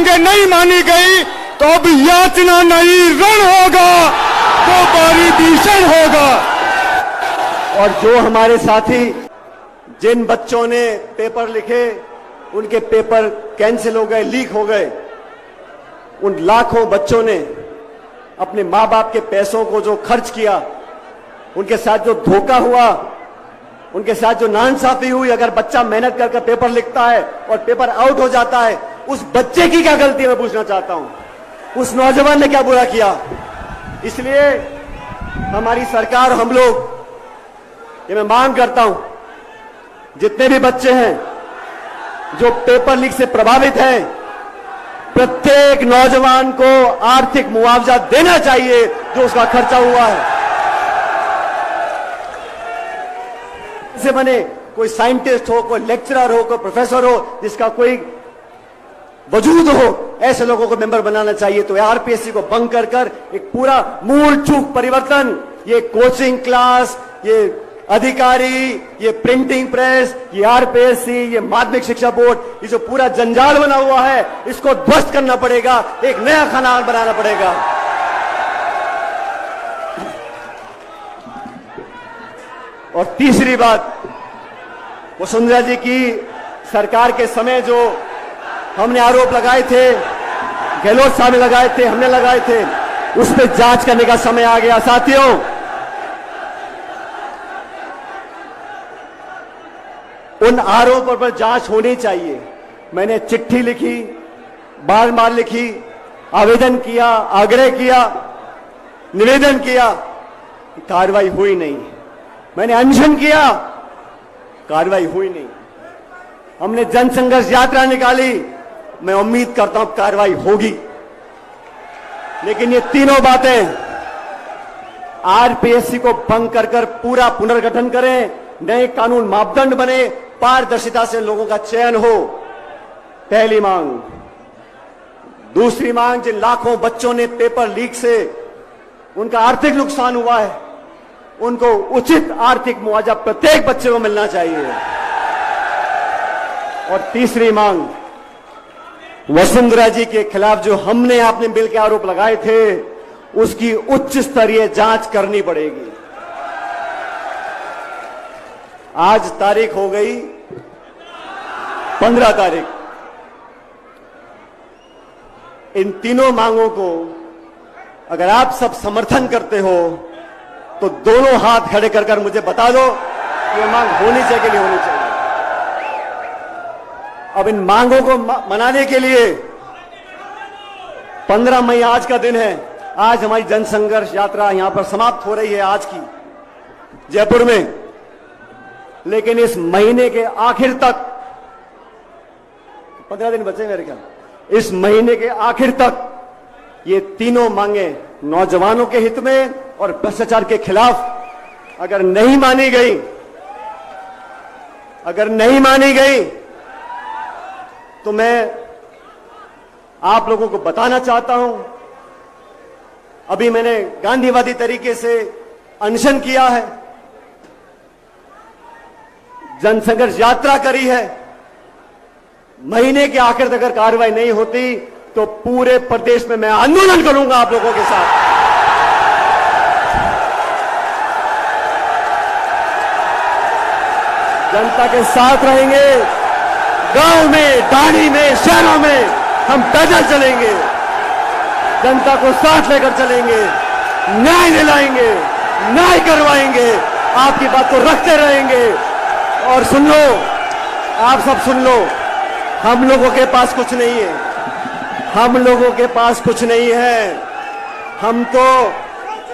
मांगे नहीं मानी गई तो अब याचना नहीं रण होगा, वो बारी भीषण होगा। और जो हमारे साथी जिन बच्चों ने पेपर लिखे उनके पेपर कैंसिल हो गए, लीक हो गए, उन लाखों बच्चों ने अपने मां बाप के पैसों को जो खर्च किया, उनके साथ जो धोखा हुआ, उनके साथ जो नाइंसाफी हुई, अगर बच्चा मेहनत करके पेपर लिखता है और पेपर आउट हो जाता है, उस बच्चे की क्या गलती मैं पूछना चाहता हूं, उस नौजवान ने क्या बुरा किया। इसलिए हमारी सरकार, हम लोग, ये मैं मांग करता हूं, जितने भी बच्चे हैं जो पेपर लीक से प्रभावित हैं, प्रत्येक नौजवान को आर्थिक मुआवजा देना चाहिए जो उसका खर्चा हुआ है। से बने कोई साइंटिस्ट हो, कोई लेक्चरर हो, कोई प्रोफेसर हो, जिसका कोई वजूद हो, ऐसे लोगों को मेंबर बनाना चाहिए। तो आरपीएससी को भंग कर एक पूरा मूल चूक परिवर्तन, ये कोचिंग क्लास, ये अधिकारी, ये प्रिंटिंग प्रेस, ये आरपीएससी, ये माध्यमिक शिक्षा बोर्ड, ये जो पूरा जंजाल बना हुआ है, इसको ध्वस्त करना पड़ेगा, एक नया खानान बनाना पड़ेगा। और तीसरी बात, वसुंधरा जी की सरकार के समय जो हमने आरोप लगाए थे, गहलोत साहब ने लगाए थे, हमने लगाए थे, उस पर जांच करने का समय आ गया। साथियों, उन आरोपों पर जांच होनी चाहिए। मैंने चिट्ठी लिखी, बार बार लिखी, आवेदन किया, आग्रह किया, निवेदन किया, कार्रवाई हुई नहीं। मैंने अनशन किया, कार्रवाई हुई नहीं। हमने जनसंघर्ष यात्रा निकाली, मैं उम्मीद करता हूं कार्रवाई होगी। लेकिन ये तीनों बातें आरपीएससी को भंग कर पूरा पुनर्गठन करें, नए कानून मापदंड बने, पारदर्शिता से लोगों का चयन हो, पहली मांग। दूसरी मांग, जिन लाखों बच्चों ने पेपर लीक से उनका आर्थिक नुकसान हुआ है, उनको उचित आर्थिक मुआवजा प्रत्येक बच्चे को मिलना चाहिए। और तीसरी मांग, वसुंधरा जी के खिलाफ जो हमने आपने मिल के आरोप लगाए थे, उसकी उच्च स्तरीय जांच करनी पड़ेगी। आज तारीख हो गई 15 तारीख। इन तीनों मांगों को अगर आप सब समर्थन करते हो तो दोनों हाथ खड़े कर मुझे बता दो कि ये मांग होनी चाहिए कि नहीं होनी चाहिए। अब इन मांगों को मनाने के लिए 15 मई आज का दिन है। आज हमारी जनसंघर्ष यात्रा यहां पर समाप्त हो रही है, आज की जयपुर में। लेकिन इस महीने के आखिर तक, 15 दिन बचे मेरे ख्याल, इस महीने के आखिर तक ये तीनों मांगे नौजवानों के हित में और भ्रष्टाचार के खिलाफ अगर नहीं मानी गई, तो मैं आप लोगों को बताना चाहता हूं, अभी मैंने गांधीवादी तरीके से अनशन किया है, जनसंघर्ष यात्रा करी है। महीने के आखिर तक अगर कार्रवाई नहीं होती तो पूरे प्रदेश में मैं आंदोलन करूंगा आप लोगों के साथ। जनता के साथ रहेंगे, गांव में, ढाणी में, शहरों में हम पैदल चलेंगे, जनता को साथ लेकर चलेंगे, न्याय दिलाएंगे, न्याय करवाएंगे, आपकी बात को रखते रहेंगे। और सुन लो, आप सब सुन लो, हम लोगों के पास कुछ नहीं है, हम लोगों के पास कुछ नहीं है। हम तो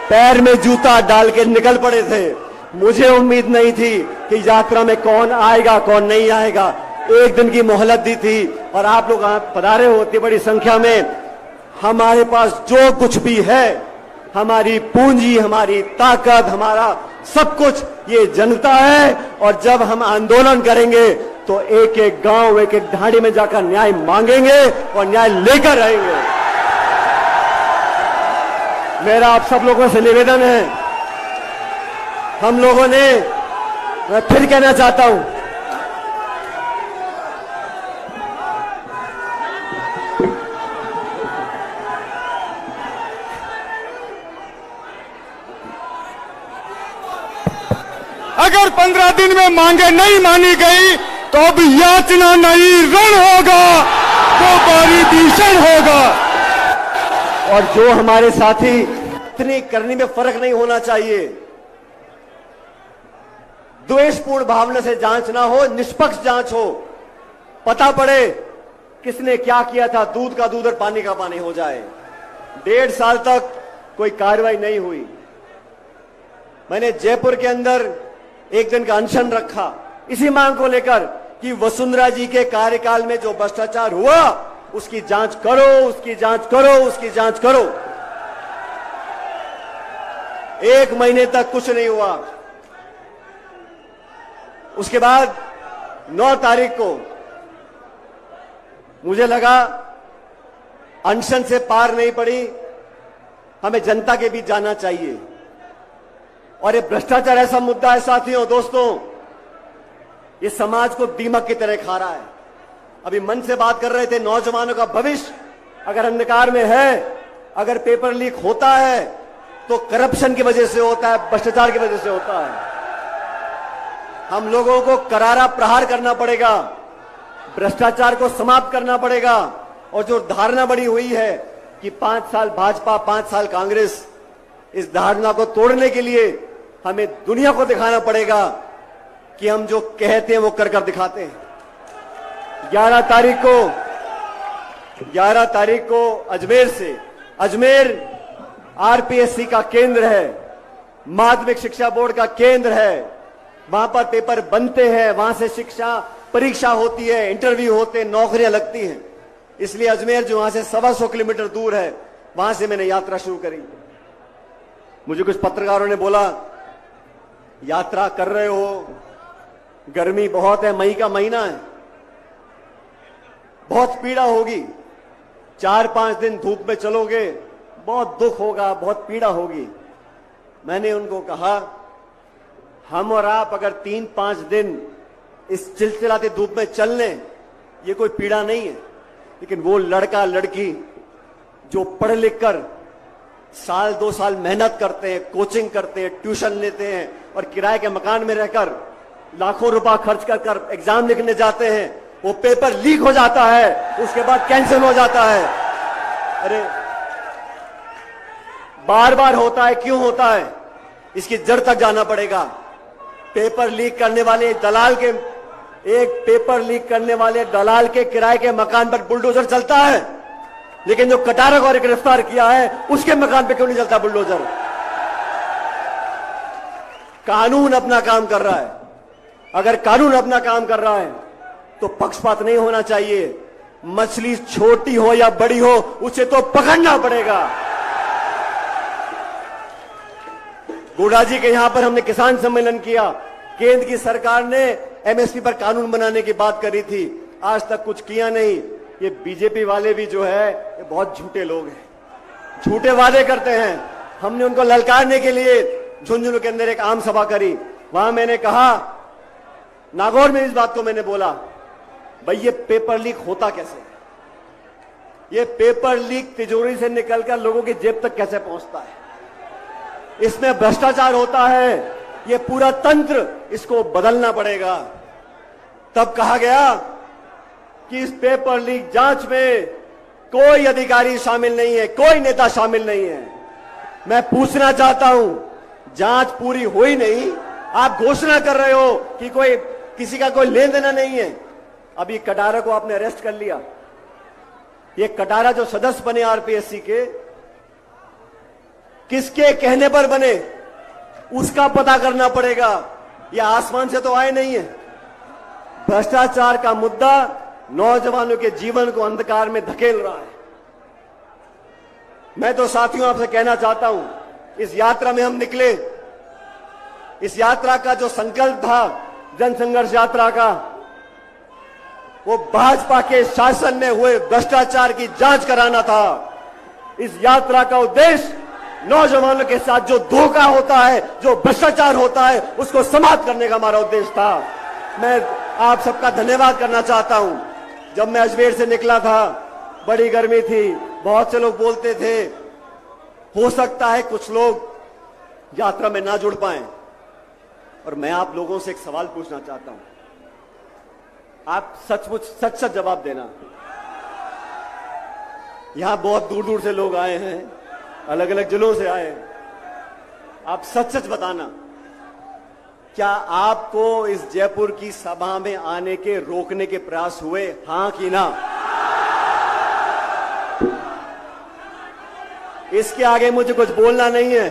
पैर में जूता डाल के निकल पड़े थे। मुझे उम्मीद नहीं थी कि यात्रा में कौन आएगा कौन नहीं आएगा। एक दिन की मोहलत दी थी और आप लोग पधारे हो इतनी बड़ी संख्या में। हमारे पास जो कुछ भी है, हमारी पूंजी, हमारी ताकत, हमारा सब कुछ ये जनता है। और जब हम आंदोलन करेंगे तो एक एक गांव, एक एक ढाणी में जाकर न्याय मांगेंगे और न्याय लेकर आएंगे। मेरा आप सब लोगों से निवेदन है, हम लोगों ने, मैं फिर कहना चाहता हूं, अगर 15 दिन में मांगे नहीं मानी गई तो अब याचना नहीं रण होगा, वो बारी भीषण होगा। और जो हमारे साथी इतनी करनी में फर्क नहीं होना चाहिए, द्वेषपूर्ण भावना से जांच ना हो, निष्पक्ष जांच हो, पता पड़े किसने क्या किया था, दूध का दूध और पानी का पानी हो जाए। 1.5 साल तक कोई कार्रवाई नहीं हुई। मैंने जयपुर के अंदर एक दिन का अनशन रखा इसी मांग को लेकर कि वसुंधरा जी के कार्यकाल में जो भ्रष्टाचार हुआ उसकी जांच करो, उसकी जांच करो, उसकी जांच करो। 1 महीने तक कुछ नहीं हुआ। उसके बाद 9 तारीख को मुझे लगा अनशन से पार नहीं पड़ी, हमें जनता के बीच जाना चाहिए। और ये भ्रष्टाचार ऐसा मुद्दा है साथियों, दोस्तों, ये समाज को दीमक की तरह खा रहा है। अभी मन से बात कर रहे थे, नौजवानों का भविष्य अगर अंधकार में है, अगर पेपर लीक होता है तो करप्शन की वजह से होता है, भ्रष्टाचार की वजह से होता है। हम लोगों को करारा प्रहार करना पड़ेगा, भ्रष्टाचार को समाप्त करना पड़ेगा। और जो धारणा बनी हुई है कि 5 साल भाजपा 5 साल कांग्रेस, इस धारणा को तोड़ने के लिए हमें दुनिया को दिखाना पड़ेगा कि हम जो कहते हैं वो कर कर दिखाते हैं। 11 तारीख को अजमेर आरपीएससी का केंद्र है, माध्यमिक शिक्षा बोर्ड का केंद्र है। वहां पर पेपर बनते हैं, वहां से शिक्षा परीक्षा होती है, इंटरव्यू होते हैं, नौकरियां लगती हैं। इसलिए अजमेर जो वहां से 125 किलोमीटर दूर है, वहां से मैंने यात्रा शुरू करी। मुझे कुछ पत्रकारों ने बोला, यात्रा कर रहे हो, गर्मी बहुत है, मई का महीना है, बहुत पीड़ा होगी, 4-5 दिन धूप में चलोगे, बहुत दुख होगा, बहुत पीड़ा होगी। मैंने उनको कहा, हम और आप अगर 3-5 दिन इस चिलचिलाती धूप में चल लें, ये कोई पीड़ा नहीं है। लेकिन वो लड़का लड़की जो पढ़ लिख कर 1-2 साल मेहनत करते हैं, कोचिंग करते हैं, ट्यूशन लेते हैं और किराए के मकान में रहकर लाखों रुपया खर्च कर एग्जाम लिखने जाते हैं, वो पेपर लीक हो जाता है, उसके बाद कैंसिल हो जाता है। अरे बार बार होता है, क्यों होता है? इसकी जड़ तक जाना पड़ेगा। पेपर लीक करने वाले दलाल के किराए के मकान पर बुलडोजर चलता है, लेकिन जो कटारा को गिरफ्तार किया है उसके मकान पे क्यों नहीं चलता बुलडोजर? कानून अपना काम कर रहा है। अगर कानून अपना काम कर रहा है तो पक्षपात नहीं होना चाहिए। मछली छोटी हो या बड़ी हो, उसे तो पकड़ना पड़ेगा। गोड़ा जी के यहां पर हमने किसान सम्मेलन किया। केंद्र की सरकार ने एमएसपी पर कानून बनाने की बात करी थी, आज तक कुछ किया नहीं। ये बीजेपी वाले भी जो है ये बहुत झूठे लोग हैं, झूठे वादे करते हैं। हमने उनको ललकारने के लिए झुंझुनू के अंदर एक आम सभा करी। वहां मैंने कहा, नागौर में इस बात को मैंने बोला, भाई ये पेपर लीक होता कैसे? ये पेपर लीक तिजोरी से निकलकर लोगों की जेब तक कैसे पहुंचता है? इसमें भ्रष्टाचार होता है। ये पूरा तंत्र, इसको बदलना पड़ेगा। तब कहा गया कि इस पेपर लीक जांच में कोई अधिकारी शामिल नहीं है, कोई नेता शामिल नहीं है। मैं पूछना चाहता हूं, जांच पूरी हुई नहीं, आप घोषणा कर रहे हो कि कोई किसी का कोई लेन देना नहीं है। अभी कटारा को आपने अरेस्ट कर लिया। ये कटारा जो सदस्य बने आरपीएससी के, किसके कहने पर बने उसका पता करना पड़ेगा। यह आसमान से तो आए नहीं है। भ्रष्टाचार का मुद्दा नौजवानों के जीवन को अंधकार में धकेल रहा है। मैं तो साथियों आपसे कहना चाहता हूं, इस यात्रा में हम निकले, इस यात्रा का जो संकल्प था जन संघर्ष यात्रा का, वो भाजपा के शासन में हुए भ्रष्टाचार की जांच कराना था। इस यात्रा का उद्देश्य नौजवानों के साथ जो धोखा होता है, जो भ्रष्टाचार होता है, उसको समाप्त करने का हमारा उद्देश्य था। मैं आप सबका धन्यवाद करना चाहता हूं। जब मैं अजमेर से निकला था, बड़ी गर्मी थी, बहुत से लोग बोलते थे हो सकता है कुछ लोग यात्रा में ना जुड़ पाएं, और मैं आप लोगों से एक सवाल पूछना चाहता हूं, आप सचमुच सच सच जवाब देना। यहां बहुत दूर दूर से लोग आए हैं, अलग अलग जिलों से आए हैं, आप सच सच बताना, क्या आपको इस जयपुर की सभा में आने के रोकने के प्रयास हुए, हां कि ना? इसके आगे मुझे कुछ बोलना नहीं है,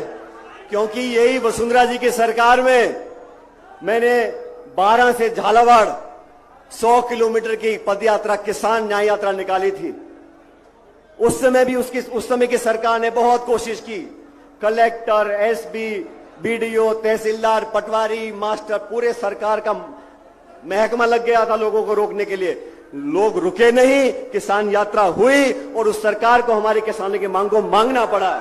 क्योंकि यही वसुंधरा जी की सरकार में मैंने 12 से झालावाड़ 100 किलोमीटर की पदयात्रा, किसान न्याय यात्रा निकाली थी। उस समय की सरकार ने बहुत कोशिश की, कलेक्टर, एसपी, बीडीओ, तहसीलदार, पटवारी, मास्टर, पूरे सरकार का महकमा लग गया था लोगों को रोकने के लिए। लोग रुके नहीं, किसान यात्रा हुई और उस सरकार को हमारे किसानों की मांग को मांगना पड़ा।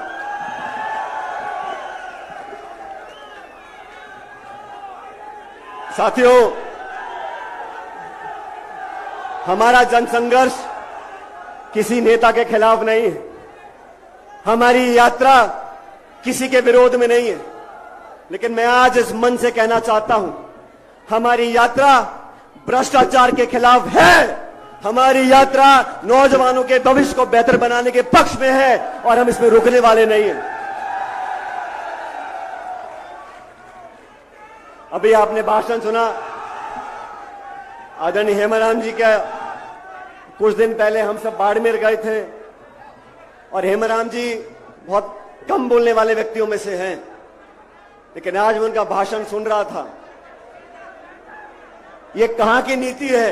साथियों, हमारा जनसंघर्ष किसी नेता के खिलाफ नहीं है, हमारी यात्रा किसी के विरोध में नहीं है, लेकिन मैं आज इस मन से कहना चाहता हूं, हमारी यात्रा भ्रष्टाचार के खिलाफ है, हमारी यात्रा नौजवानों के भविष्य को बेहतर बनाने के पक्ष में है और हम इसमें रुकने वाले नहीं हैं। अभी आपने भाषण सुना आदरणीय हेमाराम जी का। कुछ दिन पहले हम सब बाड़मेर गए थे और हेमाराम जी बहुत कम बोलने वाले व्यक्तियों में से हैं, लेकिन आज मैं उनका भाषण सुन रहा था। ये कहां की नीति है?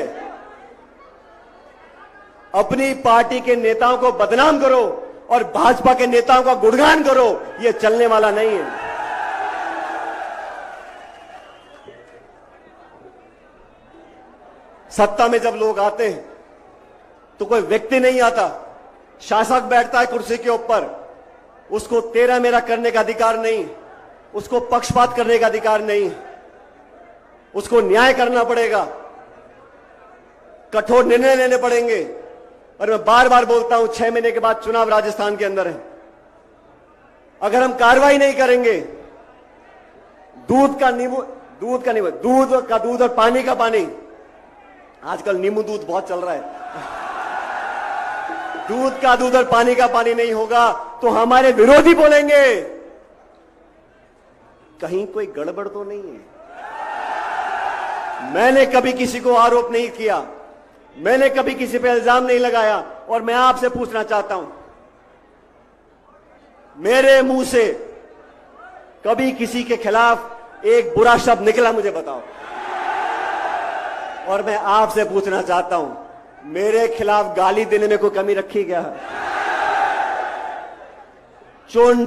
अपनी पार्टी के नेताओं को बदनाम करो और भाजपा के नेताओं का गुणगान करो, ये चलने वाला नहीं है। सत्ता में जब लोग आते हैं तो कोई व्यक्ति नहीं आता, शासक बैठता है कुर्सी के ऊपर, उसको तेरा मेरा करने का अधिकार नहीं, उसको पक्षपात करने का अधिकार नहीं, उसको न्याय करना पड़ेगा, कठोर निर्णय लेने पड़ेंगे। और मैं बार बार बोलता हूं, 6 महीने के बाद चुनाव राजस्थान के अंदर है। अगर हम कार्रवाई नहीं करेंगे, दूध का दूध और पानी का पानी, आजकल नींबू दूध बहुत चल रहा है, दूध का दूध और पानी का पानी नहीं होगा तो हमारे विरोधी बोलेंगे कहीं कोई गड़बड़ तो नहीं है। मैंने कभी किसी को आरोप नहीं किया, मैंने कभी किसी पे इल्जाम नहीं लगाया, और मैं आपसे पूछना चाहता हूं, मेरे मुंह से कभी किसी के खिलाफ एक बुरा शब्द निकला? मुझे बताओ। और मैं आपसे पूछना चाहता हूं, मेरे खिलाफ गाली देने में कोई कमी रखी क्या? चुन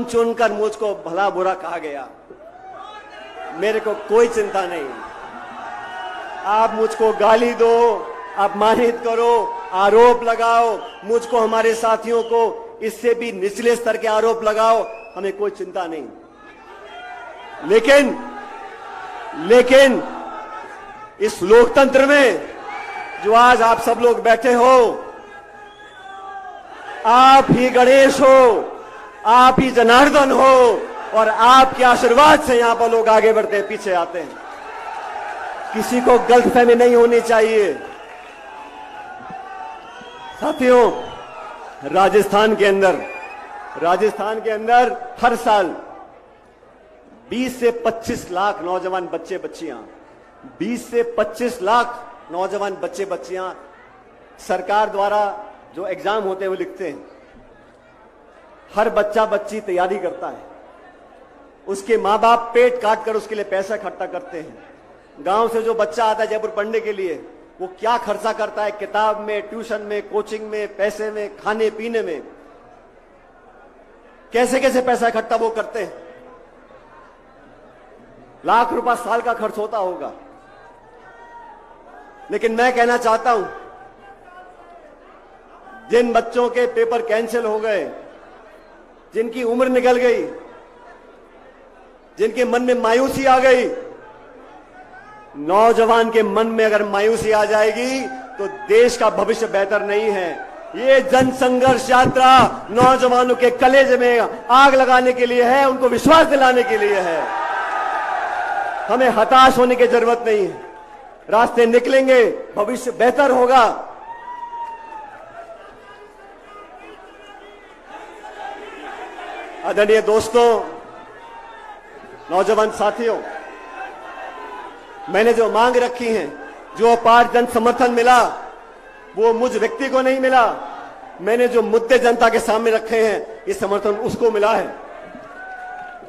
चुन कर मुझको भला बुरा कहा गया, मेरे को कोई चिंता नहीं। आप मुझको गाली दो, अपमानित करो, आरोप लगाओ, मुझको, हमारे साथियों को इससे भी निचले स्तर के आरोप लगाओ, हमें कोई चिंता नहीं। लेकिन इस लोकतंत्र में जो आज आप सब लोग बैठे हो, आप ही गणेश हो, आप ही जनार्दन हो, और आपके आशीर्वाद से यहां पर लोग आगे बढ़ते हैं, पीछे आते हैं। किसी को गलतफहमी नहीं होनी चाहिए। साथियों, राजस्थान के अंदर हर साल 20 से 25 लाख नौजवान बच्चे बच्चियां 20 से 25 लाख नौजवान बच्चे बच्चियां सरकार द्वारा जो एग्जाम होते हैं वो लिखते हैं। हर बच्चा बच्ची तैयारी करता है, उसके माँ बाप पेट काट कर उसके लिए पैसा इकट्ठा करते हैं। गांव से जो बच्चा आता है जयपुर पढ़ने के लिए, वो क्या खर्चा करता है किताब में, ट्यूशन में, कोचिंग में, पैसे में, खाने पीने में, कैसे कैसे पैसा इकट्ठा वो करते हैं। लाख रुपया साल का खर्च होता होगा। लेकिन मैं कहना चाहता हूं, जिन बच्चों के पेपर कैंसिल हो गए, जिनकी उम्र निकल गई, जिनके मन में मायूसी आ गई, नौजवान के मन में अगर मायूसी आ जाएगी तो देश का भविष्य बेहतर नहीं है। ये जन संघर्ष यात्रा नौजवानों के कलेजे में आग लगाने के लिए है, उनको विश्वास दिलाने के लिए है। हमें हताश होने की जरूरत नहीं है, रास्ते निकलेंगे, भविष्य बेहतर होगा। आदरणीय दोस्तों, नौजवान साथियों, मैंने जो मांग रखी हैं, जो अपार जन समर्थन मिला, वो मुझ व्यक्ति को नहीं मिला। मैंने जो मुद्दे जनता के सामने रखे हैं, ये समर्थन उसको मिला है।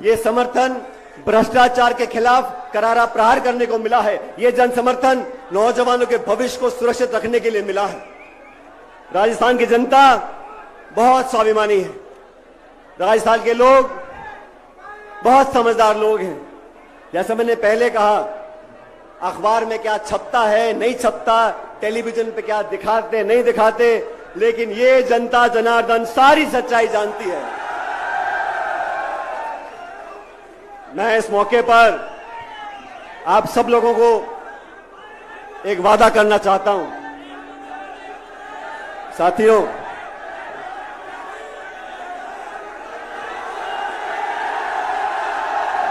ये समर्थन भ्रष्टाचार के खिलाफ करारा प्रहार करने को मिला है। ये जन समर्थन नौजवानों के भविष्य को सुरक्षित रखने के लिए मिला है। राजस्थान की जनता बहुत स्वाभिमानी है। राजस्थान के लोग बहुत समझदार लोग हैं। जैसा मैंने पहले कहा, अखबार में क्या छपता है, नहीं छपता, टेलीविजन पे क्या दिखाते, नहीं दिखाते, लेकिन ये जनता जनार्दन सारी सच्चाई जानती है। मैं इस मौके पर आप सब लोगों को एक वादा करना चाहता हूं। साथियों,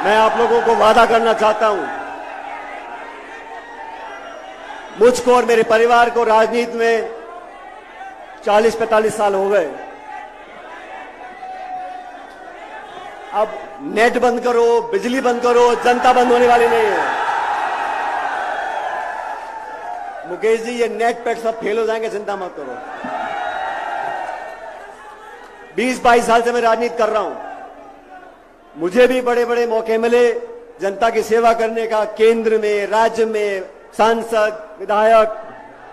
मैं आप लोगों को वादा करना चाहता हूं, मुझको और मेरे परिवार को राजनीति में 40-45 साल हो गए। अब नेट बंद करो, बिजली बंद करो, जनता बंद होने वाली नहीं है। मुकेश जी, ये नेट पेट सब फेल हो जाएंगे, चिंता मत करो। 20-22 साल से मैं राजनीति कर रहा हूं। मुझे भी बड़े बड़े मौके मिले जनता की सेवा करने का, केंद्र में, राज्य में, सांसद, विधायक,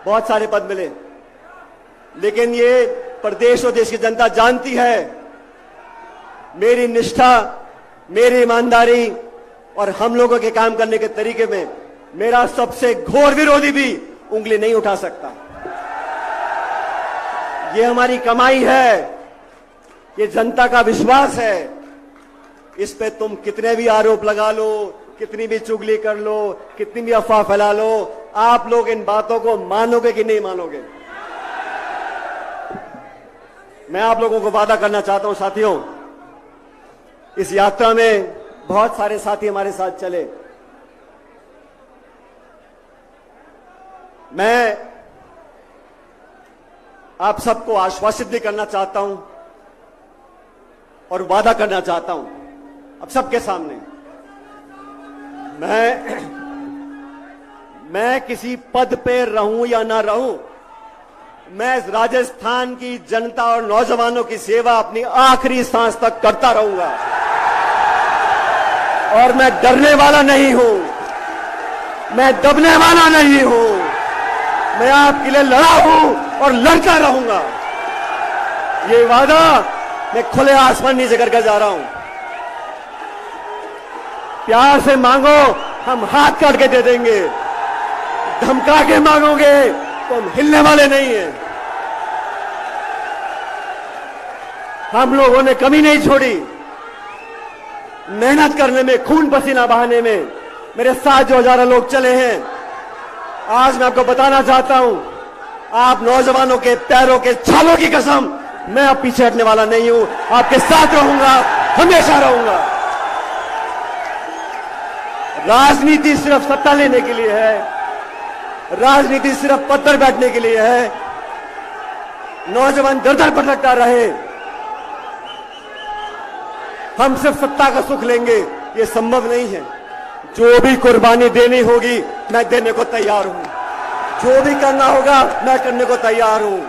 बहुत सारे पद मिले। लेकिन ये प्रदेश और देश की जनता जानती है, मेरी निष्ठा, मेरी ईमानदारी और हम लोगों के काम करने के तरीके में मेरा सबसे घोर विरोधी भी उंगली नहीं उठा सकता। ये हमारी कमाई है, ये जनता का विश्वास है। इस पे तुम कितने भी आरोप लगा लो, कितनी भी चुगली कर लो, कितनी भी अफवाह फैला लो, आप लोग इन बातों को मानोगे कि नहीं मानोगे? मैं आप लोगों को वादा करना चाहता हूं साथियों, इस यात्रा में बहुत सारे साथी हमारे साथ चले। मैं आप सबको आश्वासित भी करना चाहता हूं और वादा करना चाहता हूं अब सबके सामने, मैं किसी पद पे रहूं या ना रहूं, मैं राजस्थान की जनता और नौजवानों की सेवा अपनी आखिरी सांस तक करता रहूंगा। और मैं डरने वाला नहीं हूं, मैं दबने वाला नहीं हूं। मैं आपके लिए लड़ा हूं और लड़ता रहूंगा। ये वादा मैं खुले आसमान नीचे करके जा रहा हूं। प्यार से मांगो, हम हाथ काट के दे देंगे। धमका के मांगोगे तो हम हिलने वाले नहीं हैं। हम लोगों ने कमी नहीं छोड़ी मेहनत करने में, खून पसीना बहाने में। मेरे साथ जो हजारों लोग चले हैं, आज मैं आपको बताना चाहता हूं, आप नौजवानों के पैरों के छालों की कसम, मैं अब पीछे हटने वाला नहीं हूं। आपके साथ रहूंगा, हमेशा रहूंगा। राजनीति सिर्फ सत्ता लेने के लिए है, राजनीति सिर्फ पद पर बैठने के लिए है। नौजवान दर दर भटकता रहे, हम सिर्फ सत्ता का सुख लेंगे, ये संभव नहीं है। जो भी कुर्बानी देनी होगी मैं देने को तैयार हूं, जो भी करना होगा मैं करने को तैयार हूं।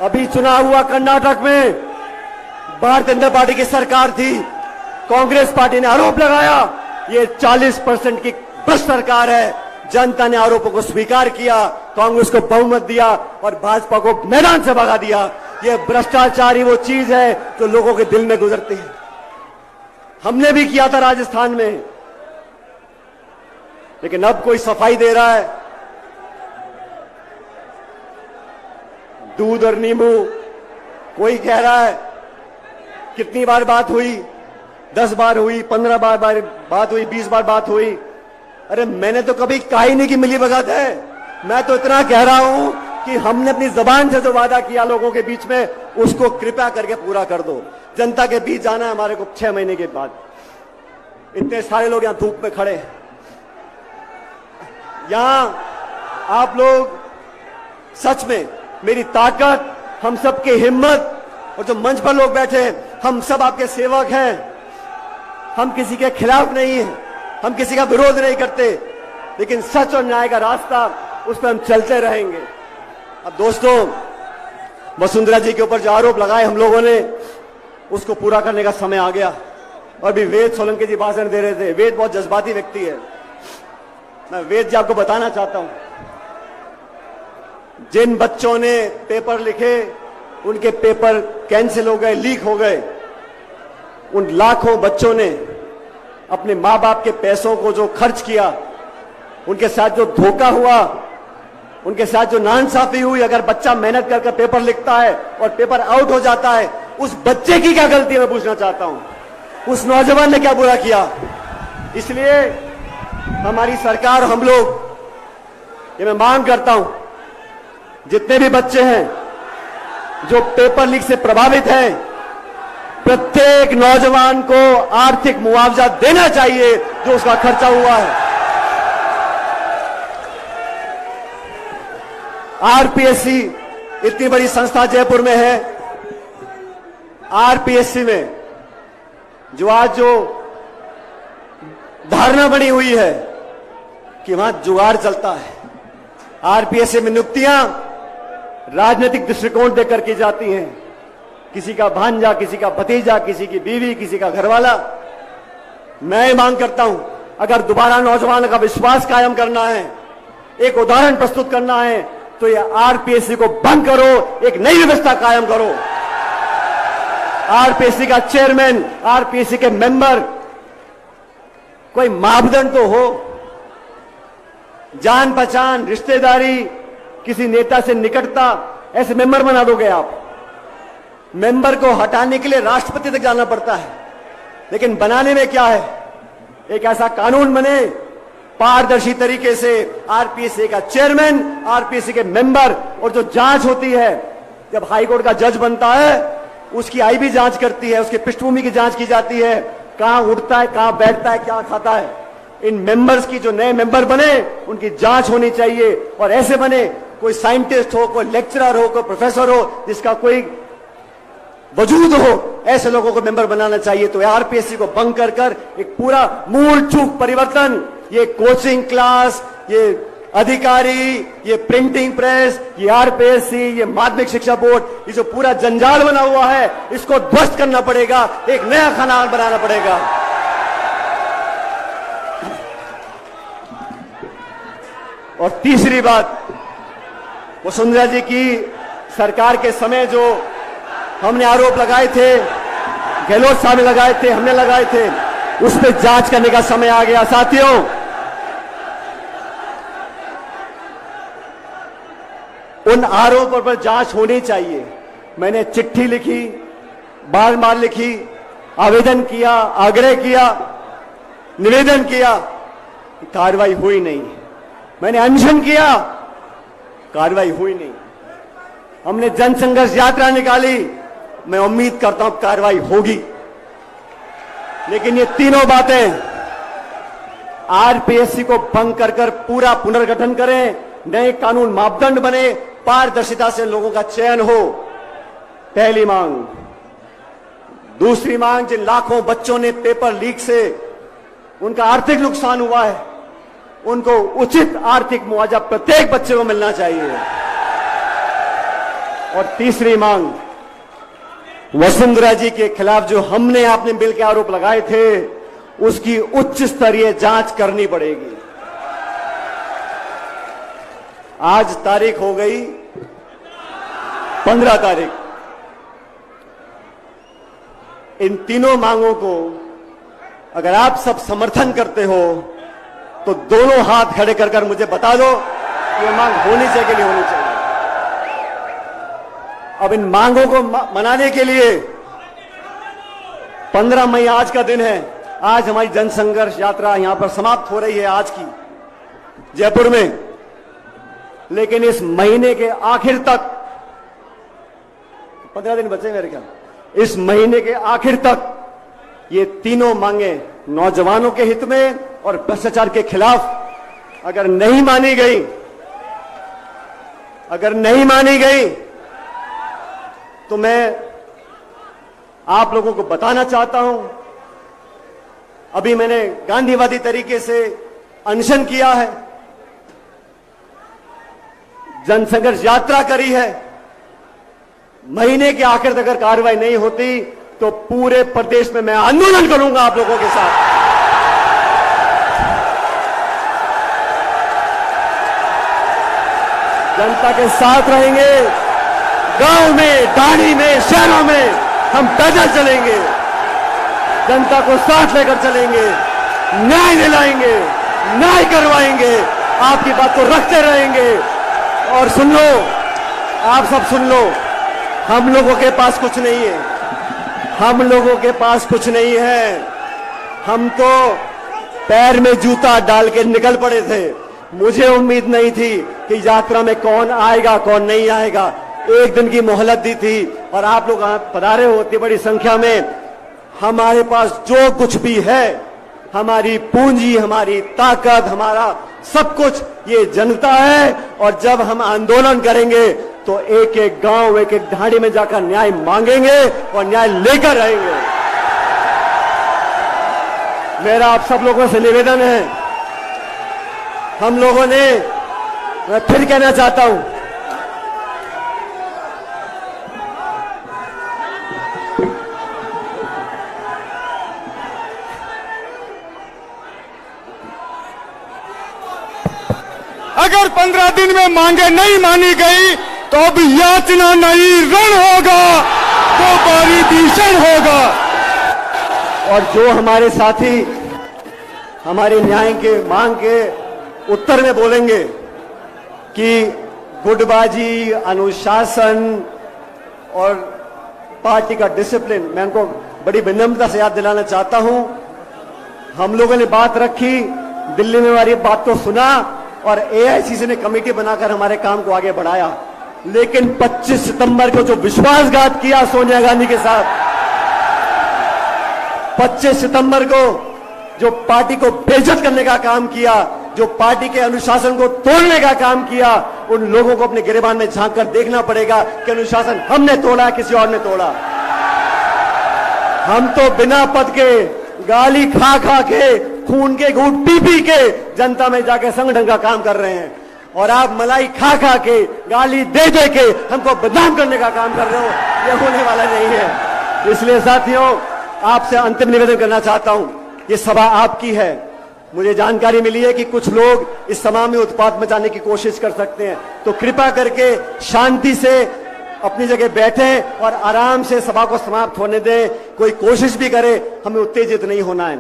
अभी चुनाव हुआ कर्नाटक में, भारतीय जनता पार्टी की सरकार थी, कांग्रेस पार्टी ने आरोप लगाया ये 40% की भ्रष्ट सरकार है। जनता ने आरोपों को स्वीकार किया, कांग्रेस को बहुमत दिया और भाजपा को मैदान से भगा दिया। ये भ्रष्टाचार ही वो चीज है जो लोगों के दिल में गुजरती है। हमने भी किया था राजस्थान में, लेकिन अब कोई सफाई दे रहा है। दूध और नींबू, कोई कह रहा है कितनी बार बात हुई, 10 बार हुई, 15 बार बात हुई, 20 बार बात हुई। अरे मैंने तो कभी कहा ही नहीं कि मिली भगत है। मैं तो इतना कह रहा हूं कि हमने अपनी जबान से जो वादा किया लोगों के बीच में, उसको कृपया करके पूरा कर दो। जनता के बीच जाना है हमारे को 6 महीने के बाद। इतने सारे लोग यहां धूप में खड़े हैं, यहां आप लोग सच में मेरी ताकत, हम सबकी हिम्मत, और जो मंच पर लोग बैठे हैं हम सब आपके सेवक हैं। हम किसी के खिलाफ नहीं हैं, हम किसी का विरोध नहीं करते, लेकिन सच और न्याय का रास्ता उस पर हम चलते रहेंगे। अब दोस्तों, वसुंधरा जी के ऊपर जो आरोप लगाए हम लोगों ने, उसको पूरा करने का समय आ गया। और भी वेद सोलंकी जी भाषण दे रहे थे। वेद बहुत जज्बाती व्यक्ति है। मैं वेद जी आपको बताना चाहता हूं, जिन बच्चों ने पेपर लिखे उनके पेपर कैंसिल हो गए, लीक हो गए। उन लाखों बच्चों ने अपने मां बाप के पैसों को जो खर्च किया, उनके साथ जो धोखा हुआ, उनके साथ जो नाइंसाफी हुई, अगर बच्चा मेहनत करके पेपर लिखता है और पेपर आउट हो जाता है, उस बच्चे की क्या गलती है मैं पूछना चाहता हूं। उस नौजवान ने क्या बुरा किया? इसलिए हमारी सरकार, हम लोग, ये मैं मांग करता हूं, जितने भी बच्चे हैं जो पेपर लीक से प्रभावित हैं, प्रत्येक नौजवान को आर्थिक मुआवजा देना चाहिए जो उसका खर्चा हुआ है। आरपीएससी इतनी बड़ी संस्था जयपुर में है। आरपीएससी में जो आज जो धारणा बनी हुई है कि वहां जुगाड़ चलता है, आरपीएससी में नियुक्तियां राजनीतिक दृष्टिकोण देकर की जाती हैं। किसी का भांजा, किसी का भतीजा, किसी की बीवी, किसी का घरवाला। मैं मांग करता हूं, अगर दोबारा नौजवान का विश्वास कायम करना है, एक उदाहरण प्रस्तुत करना है, तो ये आरपीएससी को बंद करो, एक नई व्यवस्था कायम करो। आरपीएससी का चेयरमैन, आरपीएससी के मेंबर, कोई मापदंड तो हो। जान पहचान, रिश्तेदारी, किसी नेता से निकटता, ऐसे मेंबर बना दोगे आप। मेंबर को हटाने के लिए राष्ट्रपति तक जाना पड़ता है, लेकिन बनाने में क्या है? एक ऐसा कानून बने पारदर्शी तरीके से, आरपीएससी का चेयरमैन, आरपीएससी के मेंबर, और जो जांच होती है, जब हाईकोर्ट का जज बनता है उसकी आईबी जांच करती है, उसकी पृष्ठभूमि की जांच की जाती है, कहां उठता है, कहां बैठता है, क्या खाता है। इन मेंबर्स की, जो नए मेंबर बने, उनकी जांच होनी चाहिए, और ऐसे बने कोई साइंटिस्ट हो, कोई लेक्चरर हो, कोई प्रोफेसर हो, जिसका कोई वजूद हो, ऐसे लोगों को मेंबर बनाना चाहिए। तो आरपीएससी को भंग कर कर एक पूरा मूल चूक परिवर्तन, ये कोचिंग क्लास, ये अधिकारी, ये प्रिंटिंग प्रेस, ये आरपीएससी, ये माध्यमिक शिक्षा बोर्ड, ये जो पूरा जंजाल बना हुआ है, इसको ध्वस्त करना पड़ेगा, एक नया खाना बनाना पड़ेगा। और तीसरी बात, वसुंधरा जी की सरकार के समय जो हमने आरोप लगाए थे, गहलोत साहब ने लगाए थे, हमने लगाए थे, उस पर जांच करने का समय आ गया। साथियों, उन आरोपों पर जांच होनी चाहिए। मैंने चिट्ठी लिखी, बार बार लिखी, आवेदन किया, आग्रह किया, निवेदन किया, कार्रवाई हुई नहीं। मैंने अनशन किया, कार्रवाई हुई नहीं। हमने जनसंघर्ष यात्रा निकाली, मैं उम्मीद करता हूं कार्रवाई होगी। लेकिन ये तीनों बातें, आरपीएससी को भंग कर कर पूरा पुनर्गठन करें, नए कानून मापदंड बने, पारदर्शिता से लोगों का चयन हो, पहली मांग। दूसरी मांग, जिन लाखों बच्चों ने पेपर लीक से उनका आर्थिक नुकसान हुआ है, उनको उचित आर्थिक मुआवजा प्रत्येक बच्चे को मिलना चाहिए। और तीसरी मांग, वसुंधरा जी के खिलाफ जो हमने आपने मिल के आरोप लगाए थे, उसकी उच्च स्तरीय जांच करनी पड़ेगी। आज तारीख हो गई 15 तारीख। इन तीनों मांगों को अगर आप सब समर्थन करते हो तो दोनों हाथ खड़े कर कर मुझे बता दो कि ये मांग होनी चाहिए कि नहीं होनी चाहिए। अब इन मांगों को मनाने के लिए 15 मई आज का दिन है। आज हमारी जनसंघर्ष यात्रा यहां पर समाप्त हो रही है आज की जयपुर में। लेकिन इस महीने के आखिर तक 15 दिन बचे मेरे ख्याल, इस महीने के आखिर तक ये तीनों मांगे नौजवानों के हित में और भ्रष्टाचार के खिलाफ अगर नहीं मानी गई तो मैं आप लोगों को बताना चाहता हूं, अभी मैंने गांधीवादी तरीके से अनशन किया है, जनसंघर्ष यात्रा करी है। महीने के आखिर तक अगर कार्रवाई नहीं होती तो पूरे प्रदेश में मैं आंदोलन करूंगा आप लोगों के साथ। जनता के साथ रहेंगे, गांव में, ढाणी में, शहरों में हम पैदल चलेंगे, जनता को साथ लेकर चलेंगे, न्याय दिलाएंगे, न्याय करवाएंगे, आपकी बात को रखते रहेंगे। और सुन लो, आप सब सुन लो, हम लोगों के पास कुछ नहीं है, हम लोगों के पास कुछ नहीं है। हम तो पैर में जूता डाल के निकल पड़े थे। मुझे उम्मीद नहीं थी कि यात्रा में कौन आएगा कौन नहीं आएगा। एक दिन की मोहलत दी थी और आप लोग पधारे हो इतनी बड़ी संख्या में। हमारे पास जो कुछ भी है, हमारी पूंजी, हमारी ताकत, हमारा सब कुछ ये जनता है। और जब हम आंदोलन करेंगे तो एक एक गांव, एक एक ढाणी में जाकर न्याय मांगेंगे और न्याय लेकर आएंगे। मेरा आप सब लोगों से निवेदन है, हम लोगों ने, मैं फिर कहना चाहता हूं, अगर 15 दिन में मांगे नहीं मानी गई तो अब याचना नहीं, रण होगा, वो बारी भीषण होगा। और जो हमारे साथी हमारे न्याय के मांग के उत्तर में बोलेंगे कि गुटबाजी, अनुशासन और पार्टी का डिसिप्लिन, मैं उनको बड़ी विनम्रता से याद दिलाना चाहता हूं। हम लोगों ने बात रखी, दिल्ली में हमारी बात को सुना और एआईसीसी ने कमेटी बनाकर हमारे काम को आगे बढ़ाया। लेकिन 25 सितंबर को जो विश्वासघात किया सोनिया गांधी के साथ, 25 सितंबर को जो पार्टी को बेइज्जत करने का काम किया, जो पार्टी के अनुशासन को तोड़ने का काम किया, उन लोगों को अपने गिरेबान में झांक कर देखना पड़ेगा कि अनुशासन हमने तोड़ा, किसी और ने तोड़ा। हम तो बिना पद के, गाली खा खा के, खून के घूंट पी पी के जनता में जाके संगठन का काम कर रहे हैं, और आप मलाई खा खा के, गाली दे दे के हमको बदनाम करने का काम कर रहे हो। यह होने वाला नहीं है। इसलिए साथियों, आपसे अंतिम निवेदन करना चाहता हूं, ये सभा आपकी है। मुझे जानकारी मिली है कि कुछ लोग इस सभा में उत्पात मचाने की कोशिश कर सकते हैं, तो कृपया करके शांति से अपनी जगह बैठें और आराम से सभा को समाप्त होने दें। कोई कोशिश भी करे, हमें उत्तेजित नहीं होना है।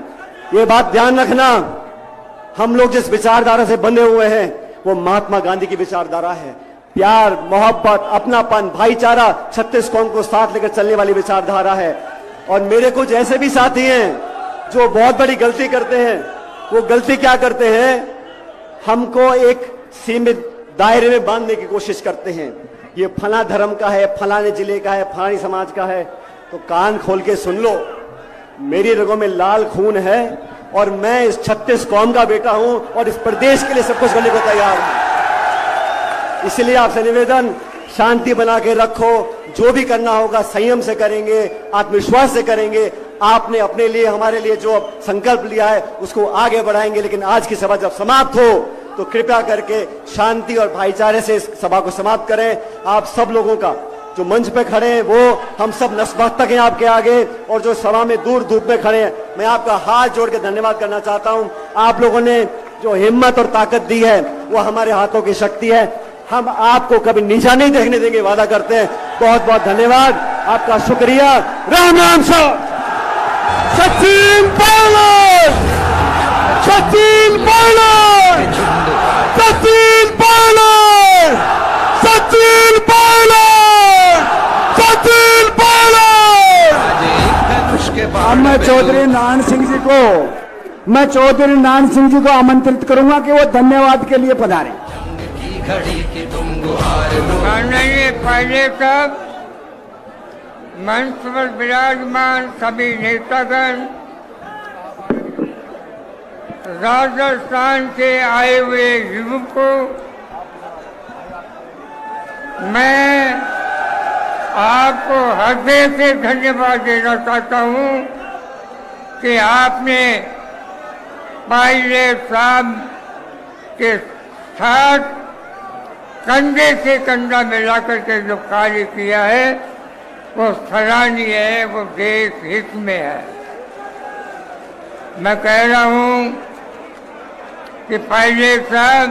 ये बात ध्यान रखना, हम लोग जिस विचारधारा से बंधे हुए हैं वो महात्मा गांधी की विचारधारा है। प्यार, मोहब्बत, अपनापन, भाईचारा, 36 कौम को साथ लेकर चलने वाली विचारधारा है। और मेरे कुछ ऐसे भी साथी हैं जो बहुत बड़ी गलती करते हैं। वो गलती क्या करते हैं, हमको एक सीमित दायरे में बांधने की कोशिश करते हैं। ये फला धर्म का है, फलाने जिले का है, फलानी समाज का है। तो कान खोल के सुन लो, मेरी रगों में लाल खून है और मैं इस 36 कौम का बेटा हूं और इस प्रदेश के लिए सब कुछ करने को तैयार हूं। इसलिए आपसे निवेदन, शांति बना के रखो, जो भी करना होगा संयम से करेंगे, आत्मविश्वास से करेंगे। आपने अपने लिए, हमारे लिए जो संकल्प लिया है उसको आगे बढ़ाएंगे। लेकिन आज की सभा जब समाप्त हो तो कृपया करके शांति और भाईचारे से इस सभा को समाप्त करें। आप सब लोगों का, जो मंच पे खड़े हैं वो हम सब नतमस्तक हैं आपके आगे, और जो सभा में दूर धूप में खड़े हैं, मैं आपका हाथ जोड़ के धन्यवाद करना चाहता हूं। आप लोगों ने जो हिम्मत और ताकत दी है वो हमारे हाथों की शक्ति है। हम आपको कभी नीचा नहीं देखने देंगे, वादा करते हैं। बहुत बहुत धन्यवाद, आपका शुक्रिया। राम राम सर। सचिन पायलट, सचिन पायलट, सचिन पायलट, सचिन पायलट, सचिन पायलट। अब मैं चौधरी नारायण सिंह जी को आमंत्रित करूंगा कि वो धन्यवाद के लिए पधारें। माननीय पहले तक मंच पर विराजमान सभी नेतागण, राजस्थान से आए हुए युवक को मैं आपको हृदय से धन्यवाद देना चाहता हूं कि आपने पायलट साहब के साथ कंधे से कंधा मिलाकर के जो कार्य किया है वो सराहनीय है, वो देश हित में है। मैं कह रहा हूं कि पायलट साहब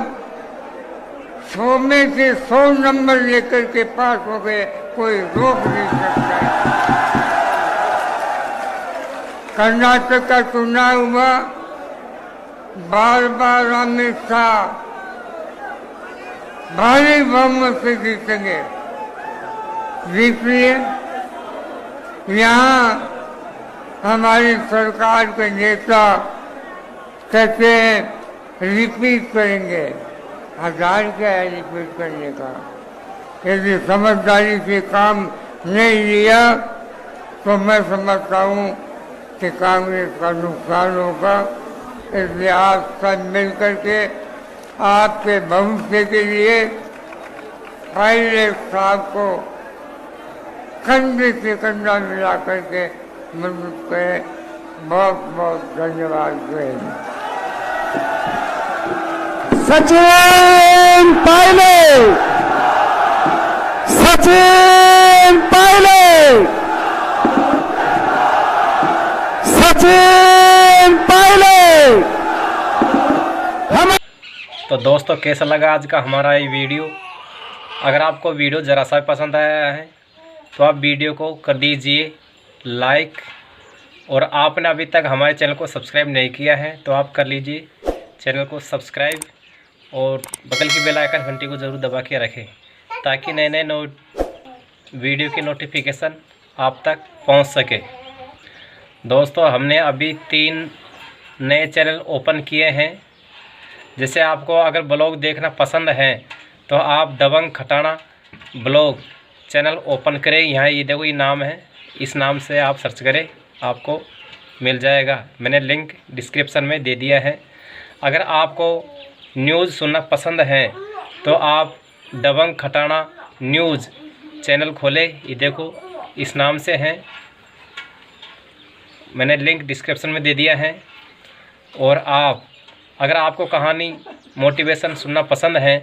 100 में से 100 नंबर लेकर के पास हो गए, कोई रोक नहीं सकता है। कर्नाटक का चुनाव हुआ, बार बार अमित शाह भारी बहुमत से जीतेंगे, इसलिए यहाँ हमारी सरकार के नेता कहते हैं रिपीट करेंगे। हजार क्या है रिपीट करने का? यदि समझदारी से काम नहीं लिया तो मैं समझता हूँ कि कांग्रेस का नुकसान होगा। इसलिए आप सब मिलकर के आपके भविष्य के लिए पायलट साहब को कंधे से कंधा मिला करके मदद करें। बहुत बहुत धन्यवाद दें। सचिन पायलट, सचिन पायलट, सचिन पायलट। तो दोस्तों, कैसा लगा आज का हमारा ये वीडियो? अगर आपको वीडियो ज़रा सा पसंद आया है तो आप वीडियो को कर दीजिए लाइक, और आपने अभी तक हमारे चैनल को सब्सक्राइब नहीं किया है तो आप कर लीजिए चैनल को सब्सक्राइब, और बगल की बेल आइकन घंटी को ज़रूर दबा के रखें ताकि नए नए वीडियो की नोटिफिकेशन आप तक पहुंच सके। दोस्तों, हमने अभी 3 नए चैनल ओपन किए हैं। जैसे आपको अगर ब्लॉग देखना पसंद है तो आप दबंग खटाना ब्लॉग चैनल ओपन करें। यहाँ ये देखो, ये नाम है, इस नाम से आप सर्च करें, आपको मिल जाएगा। मैंने लिंक डिस्क्रिप्शन में दे दिया है। अगर आपको न्यूज़ सुनना पसंद है तो आप दबंग खटाना न्यूज़ चैनल खोलें। ये देखो, इस नाम से हैं, मैंने लिंक डिस्क्रिप्शन में दे दिया है। और आप अगर आपको कहानी मोटिवेशन सुनना पसंद है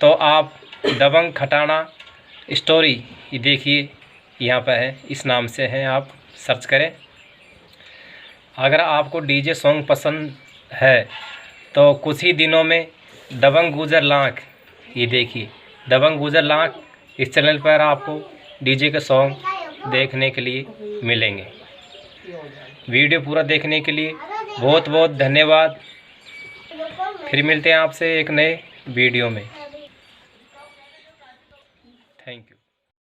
तो आप दबंग खटाना स्टोरी, ये देखिए यहाँ पर है, इस नाम से है, आप सर्च करें। अगर आपको डीजे सॉन्ग पसंद है तो कुछ ही दिनों में दबंग गुजर लाख, ये देखिए दबंग गुजर लाख, इस चैनल पर आपको डीजे के सॉन्ग देखने के लिए मिलेंगे। वीडियो पूरा देखने के लिए बहुत बहुत धन्यवाद। फिर मिलते हैं आपसे एक नए वीडियो में।